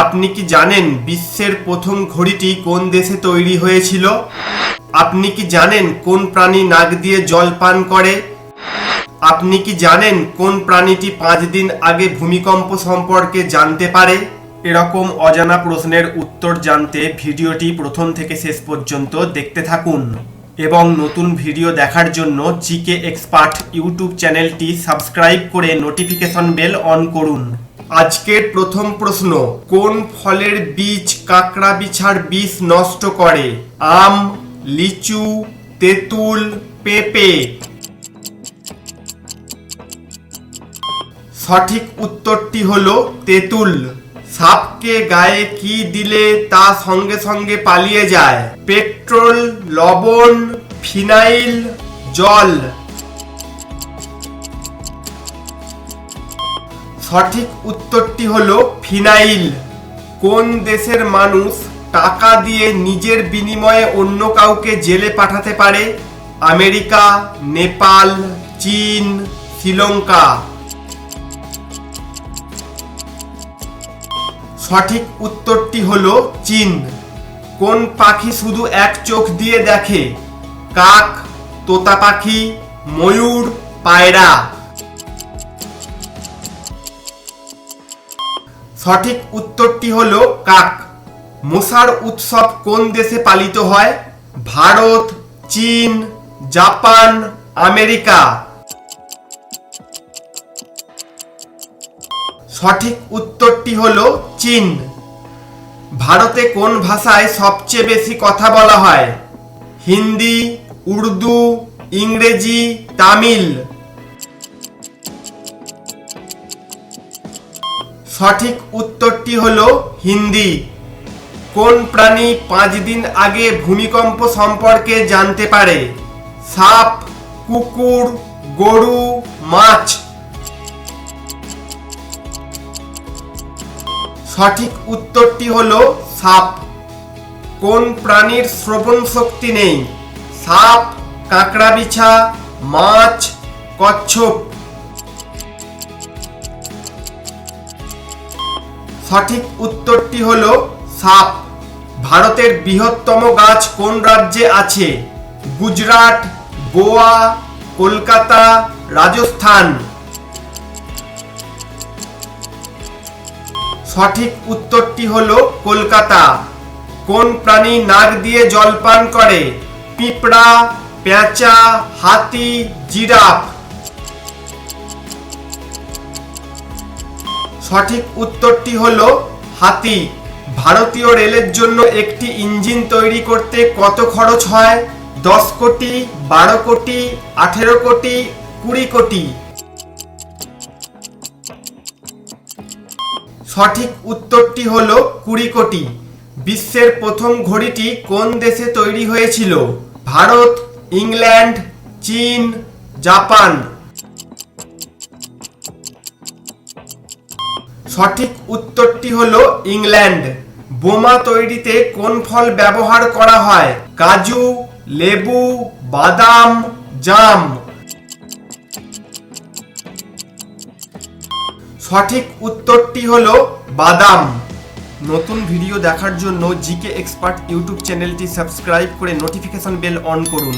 আপনি কি জানেন বিশ্বের প্রথম ঘড়িটি কোন দেশে তৈরি হয়েছিল? আপনি কি জানেন কোন প্রাণী নাক দিয়ে জল পান করে? আপনি কি জানেন কোন প্রাণীটি 5 দিন আগে ভূমিকম্প সম্পর্কে জানতে পারে? এরকম অজানা প্রশ্নের উত্তর জানতে ভিডিওটি প্রথম থেকে শেষ পর্যন্ত দেখতে থাকুন এবং নতুন ভিডিও দেখার জন্য জিকে এক্সপার্ট ইউটিউব চ্যানেলটি সাবস্ক্রাইব করে নোটিফিকেশন বেল অন করুন। আজকের প্রথম প্রশ্ন, কোন ফলের বীজ কাঁকড়া বিছার বিষ নষ্ট করে? আম, লিচু, তেঁতুল, পেঁপে। সঠিক উত্তরটি হলো তেঁতুল। সাপকে গায়ে কি দিলে তা সঙ্গে সঙ্গে পালিয়ে যায়? পেট্রোল, লবণ, ফিনাইল, জল। সঠিক উত্তরটি হলো ফিনাইল। কোন দেশের মানুষ টাকা দিয়ে নিজের বিনিময়ে অন্য কাউকে জেলে পাঠাতে পারে? আমেরিকা, নেপাল, চীন, শ্রীলঙ্কা। সঠিক উত্তরটি হলো চীন। কোন পাখি শুধু এক চোখ দিয়ে দেখে? কাক, তোতা পাখি, ময়ূর, পায়রা। সঠিক উত্তরটি হলো কাক। মশার উৎসব কোন দেশে পালিত হয়? ভারত, চীন, জাপান, আমেরিকা। সঠিক উত্তরটি হলো চীন। ভারতে কোন ভাষায় সবচেয়ে বেশি কথা বলা হয়? হিন্দি, উর্দু, ইংরেজি, তামিল। সঠিক উত্তরটি হলো হিন্দি। কোন প্রাণী 5 দিন আগে ভূমিকম্প সম্পর্কে জানতে পারে? সাপ, কুকুর, গরু, মাছ। সঠিক উত্তরটি হলো সাপ। কোন প্রাণীর শ্রবণ শক্তি নেই? সাপ, কাঁকড়া বিছা, মাছ, কচ্ছপ। সঠিক উত্তরটি হলো সাপ। ভারতের বৃহত্তম গাছ কোন রাজ্যে আছে? গুজরাট, গোয়া, কলকাতা, রাজস্থান। সঠিক উত্তরটি হলো কলকাতা। কোন প্রাণী নাক দিয়ে জল পান করে? পিঁপড়া, পেঁচা, হাতি, জিরাফ। সঠিক উত্তরটি হলো হাতি। ভারতীয় রেলের জন্য একটি ইঞ্জিন তৈরি করতে কত খরচ হয়? 10 কোটি, 12 কোটি, 18 কোটি, 20 কোটি। সঠিক উত্তরটি হলো 20 কোটি। বিশ্বের প্রথম ঘড়িটি কোন দেশে তৈরি হয়েছিল? ভারত, ইংল্যান্ড, চীন, জাপান। সঠিক উত্তরটি হলো ইংল্যান্ড। বোমা তৈরিতে কোন ফল ব্যবহার করা হয়? কাজু, লেবু, বাদাম, জাম। সঠিক উত্তরটি হলো বাদাম। নতুন ভিডিও দেখার জন্য জিকে এক্সপার্ট ইউটিউব চ্যানেলটি সাবস্ক্রাইব করে নোটিফিকেশন বেল অন করুন।